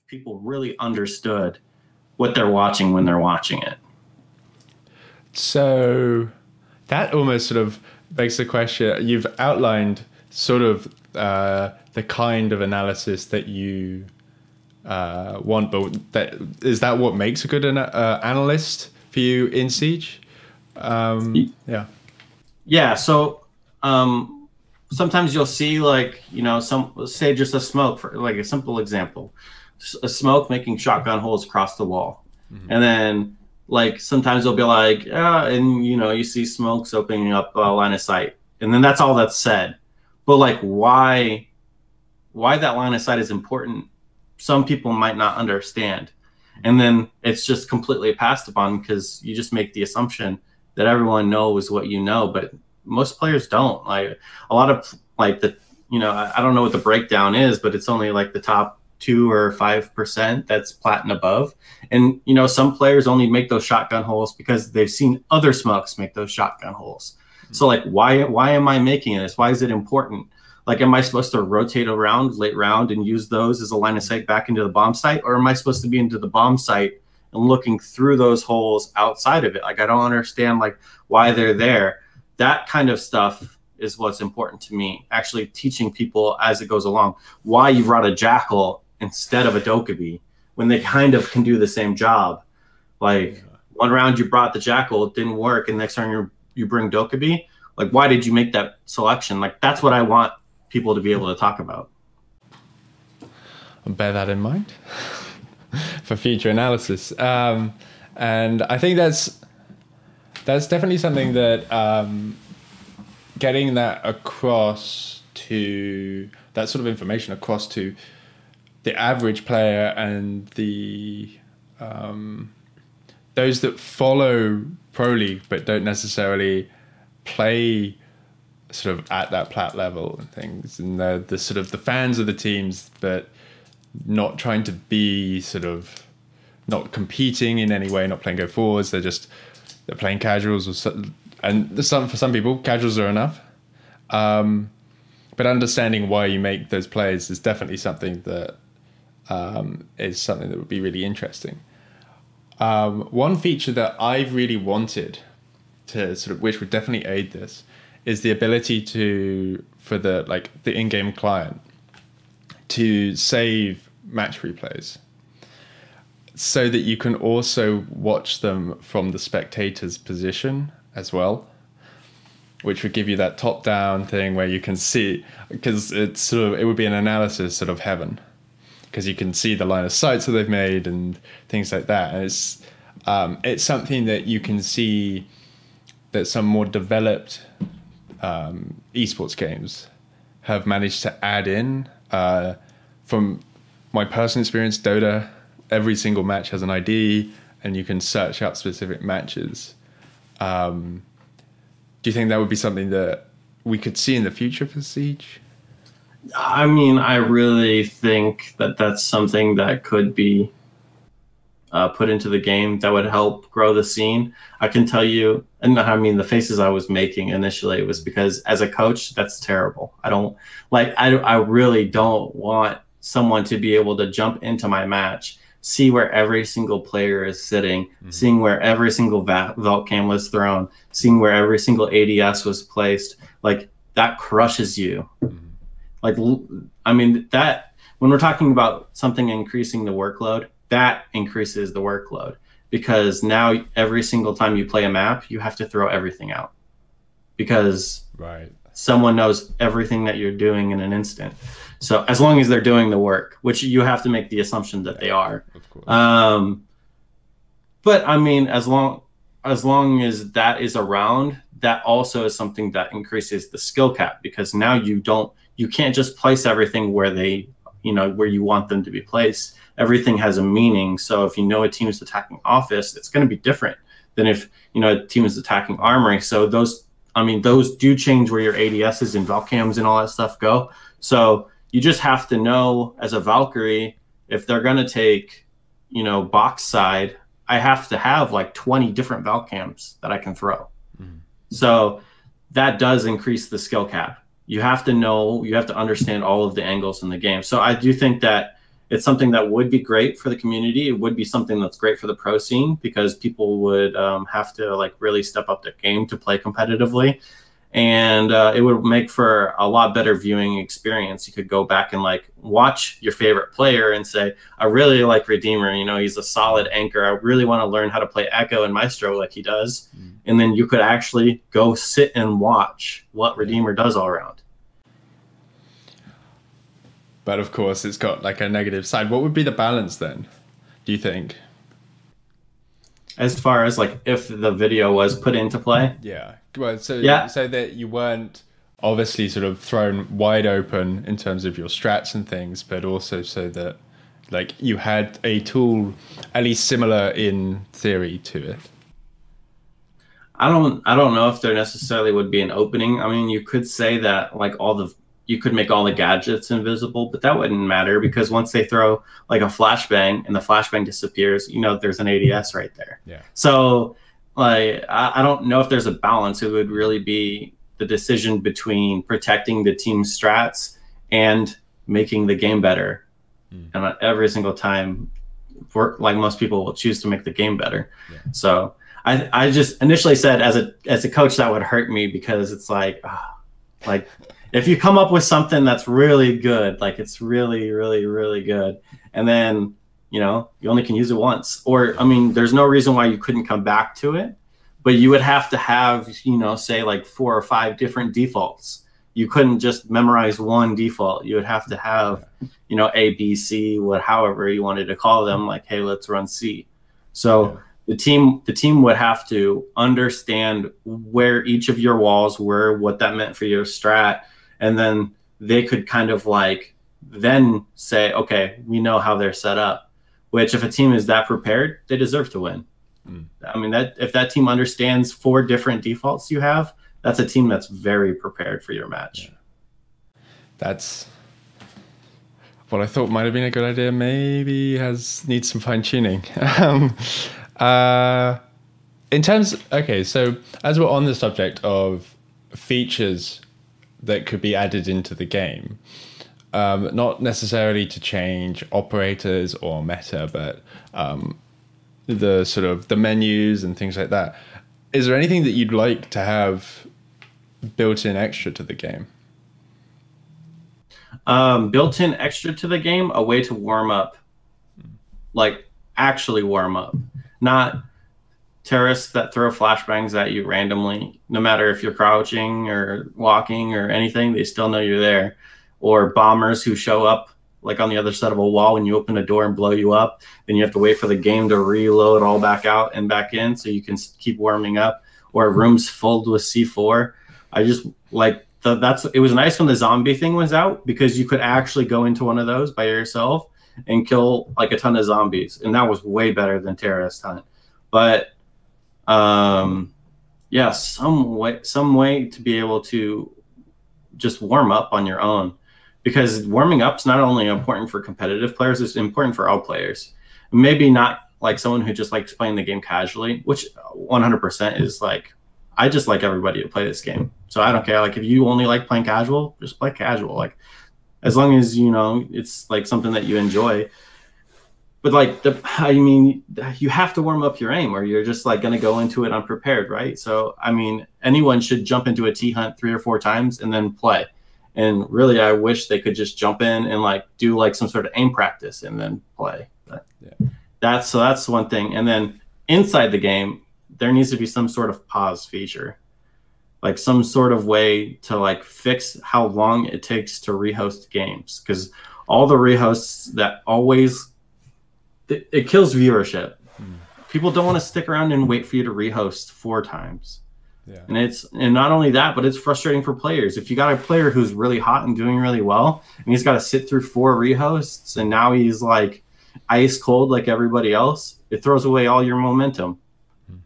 people really understood what they're watching when they're watching it. So that almost sort of begs the question. You've outlined sort of the kind of analysis that you want, but is that what makes a good analyst for you in Siege? Yeah. So sometimes you'll see, like, say just a smoke, for like a simple example, a smoke making shotgun holes across the wall. And then like sometimes they'll be like, and you see smokes opening up a line of sight, and then that's all that's said. But like why that line of sight is important, some people might not understand. And then it's just completely passed upon because you just make the assumption that everyone knows what you know, but most players don't. Like a lot of like I don't know what the breakdown is, but it's only like the top 2 or 5% that's plat and above. And some players only make those shotgun holes because they've seen other smokes make those shotgun holes. So like why am I making this? Why is it important? Like, am I supposed to rotate around late round and use those as a line of sight back into the bomb site? Or am I supposed to be into the bomb site and looking through those holes outside of it? Like, I don't understand like why they're there. That kind of stuff is what's important to me. Actually teaching people as it goes along why you brought a Jackal instead of a Dokkaebi when they kind of can do the same job. Like one round you brought the Jackal, it didn't work, and next time you bring Dokkaebi. Like, why did you make that selection? Like, that's what I want people to be able to talk about. I'll bear that in mind for future analysis. And I think that's definitely something that getting that across to that sort of information across to the average player and the those that follow Pro League but don't necessarily play sort of at that plat level and things, and the sort of the fans of the teams but not trying to be sort of not competing in any way, not playing go forwards, they're playing casuals, for some people casuals are enough, but understanding why you make those plays is definitely something that would be really interesting. One feature that I've really wanted to sort of, which would definitely aid this, is the ability for the in-game client to save match replays so that you can also watch them from the spectator's position as well, which would give you that top-down thing where you can see, because it would be an analysis sort of heaven, because you can see the line of sights that they've made and things like that. And it's something that you can see that some more developed esports games have managed to add in. From my personal experience, Dota, every single match has an ID and you can search out specific matches. Do you think that would be something that we could see in the future for Siege? I mean, I really think that that's something that could be put into the game that would help grow the scene. I can tell you, and I mean, the faces I was making initially was because as a coach, that's terrible. I really don't want someone to be able to jump into my match, see where every single player is sitting, seeing where every single vault cam was thrown, seeing where every single ADS was placed. Like, that crushes you. Like, I mean, that when we're talking about something increasing the workload, that increases the workload, because now every single time you play a map, you have to throw everything out because someone knows everything that you're doing in an instant. So as long as they're doing the work, which you have to make the assumption that they are. Of course. But I mean, as long as that is around, that also is something that increases the skill cap, because now you can't just place everything where where you want them to be placed. Everything has a meaning. So if a team is attacking office, it's going to be different than if a team is attacking armory. So those do change where your ADSs and Valcams and all that stuff go. So you just have to know, as a Valkyrie, if they're going to take box side, I have to have like 20 different Valcams that I can throw. So that does increase the skill cap. You have to understand all of the angles in the game. So I do think that it's something that would be great for the community. It would be something that's great for the pro scene, because people would have to like really step up their game to play competitively. And it would make for a lot better viewing experience. You could go back and like watch your favorite player and say, I really like Redeemer. You know, he's a solid anchor. I really want to learn how to play Echo and Maestro like he does. And then you could actually go sit and watch what Redeemer does all around. But of course, it's got like a negative side. What would be the balance then, do you think? As far as like if the video was put into play? Yeah. Well, so that you weren't obviously sort of thrown wide open in terms of your strats and things, but also so that like you had a tool at least similar in theory to it. I don't know if there necessarily would be an opening. I mean, you could say that like you could make all the gadgets invisible, but that wouldn't matter, because once they throw like a flashbang and the flashbang disappears, you know, there's an ADS right there. Yeah. So like, I don't know if there's a balance. It would really be the decision between protecting the team's strats and making the game better. And every single time, like most people will choose to make the game better. Yeah. So I just initially said as a coach, that would hurt me, because it's like, if you come up with something that's really good, like it's really, really, really good, and then, you know, you only can use it once, or, I mean, there's no reason why you couldn't come back to it, but you would have to have, you know, say like 4 or 5 different defaults. You couldn't just memorize one default. You would have to have, you know, A, B, C, however you wanted to call them, like, hey, let's run C. So the team would have to understand where each of your walls were, what that meant for your strat, and then they could kind of like then say, okay, we know how they're set up, which if a team is that prepared, they deserve to win. I mean, that if that team understands 4 different defaults you have, that's a team that's very prepared for your match. Yeah. That's what I thought might have been a good idea. Maybe needs some fine tuning. In terms, okay, so as we're on the subject of features that could be added into the game, not necessarily to change operators or meta, but the sort of the menus and things like that. Is there anything that you'd like to have built in extra to the game? Built in extra to the game, a way to warm up, like actually warm up, not terrorists that throw flashbangs at you randomly, no matter if you're crouching or walking or anything, they still know you're there. Or bombers who show up like on the other side of a wall when you open a door and blow you up. Then you have to wait for the game to reload all back out and back in so you can keep warming up. Or rooms filled with C4. I just like it was nice when the zombie thing was out, because you could actually go into one of those by yourself and kill like a ton of zombies, and that was way better than terrorist hunt. But yeah, some way to be able to just warm up on your own, because warming up is not only important for competitive players, it's important for all players. Maybe not like someone who just likes playing the game casually, which 100% is like, I just like everybody to play this game. So I don't care. Like if you only like playing casual, just play casual. Like as long as, you know, it's like something that you enjoy. But like, I mean, you have to warm up your aim, or you're just like going to go into it unprepared, right? So, I mean, anyone should jump into a T-hunt 3 or 4 times and then play. And really, I wish they could just jump in and like do like some sort of aim practice and then play. But yeah, that's one thing. And then inside the game, there needs to be some sort of pause feature, like some sort of way to like fix how long it takes to rehost games, because all the rehosts that always it kills viewership. People don't want to stick around and wait for you to rehost 4 times. Yeah. And not only that, but it's frustrating for players. If you got a player who's really hot and doing really well, and he's got to sit through 4 rehosts, and now he's like ice cold like everybody else, it throws away all your momentum.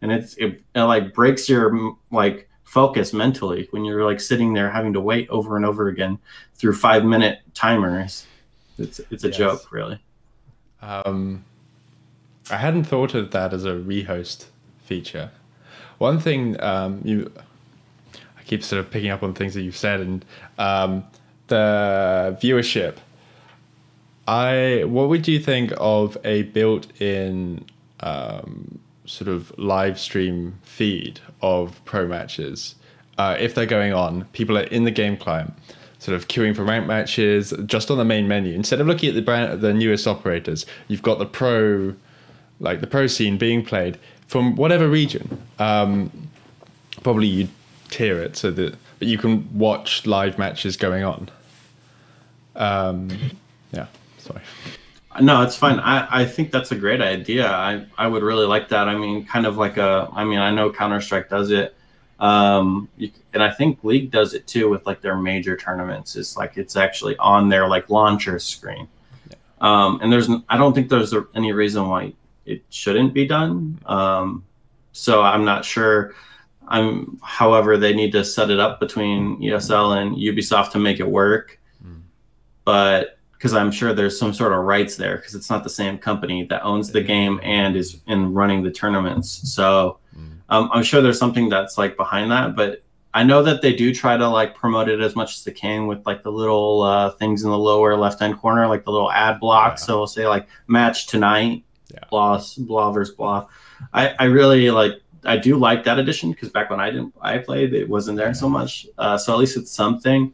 And it like breaks your like focus mentally when you're like sitting there having to wait over and over again through 5-minute timers. It's a joke, really. I hadn't thought of that as a rehost feature. One thing I keep sort of picking up on things that you've said, and the viewership. What would you think of a built-in sort of live stream feed of pro matches? If they're going on, people are in the game client, sort of queuing for ranked matches just on the main menu. Instead of looking at the newest operators, you've got the pro scene being played from whatever region. Probably you tier it so that you can watch live matches going on. Yeah, sorry. No, it's fine. I think that's a great idea. I would really like that. I mean, kind of like I know Counter-Strike does it. And I think League does it too with like their major tournaments. It's like it's actually on their like launcher screen. Yeah. And I don't think there's any reason why it shouldn't be done. So I'm not sure. However, they need to set it up between ESL and Ubisoft to make it work. But because I'm sure there's some sort of rights there, because it's not the same company that owns the game and is running the tournaments. So I'm sure there's something that's like behind that. But I know that they do try to like promote it as much as they can with like the little things in the lower left hand corner, like the little ad block. Yeah. So we'll say like match tonight, blah versus blah. I really like. I do like that addition because back when I played, it wasn't there so much. So at least it's something.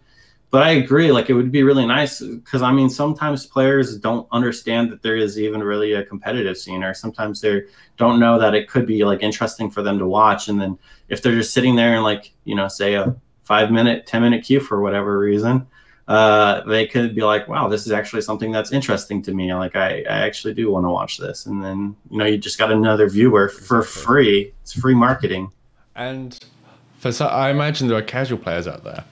But I agree, like it would be really nice because I mean, sometimes players don't understand that there is even really a competitive scene, or sometimes they don't know that it could be like interesting for them to watch. And then if they're just sitting there and like, say a 5-minute, 10-minute queue for whatever reason, they could be like, wow, this is actually something that's interesting to me. Like I actually do want to watch this. And then, you just got another viewer for free. It's free marketing. And I imagine there are casual players out there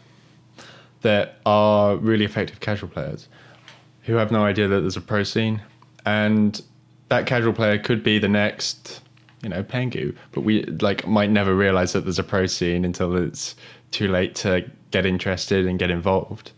that are really effective casual players who have no idea that there's a pro scene, and that casual player could be the next, Pengu, but we might never realize that there's a pro scene until it's too late to get interested and get involved.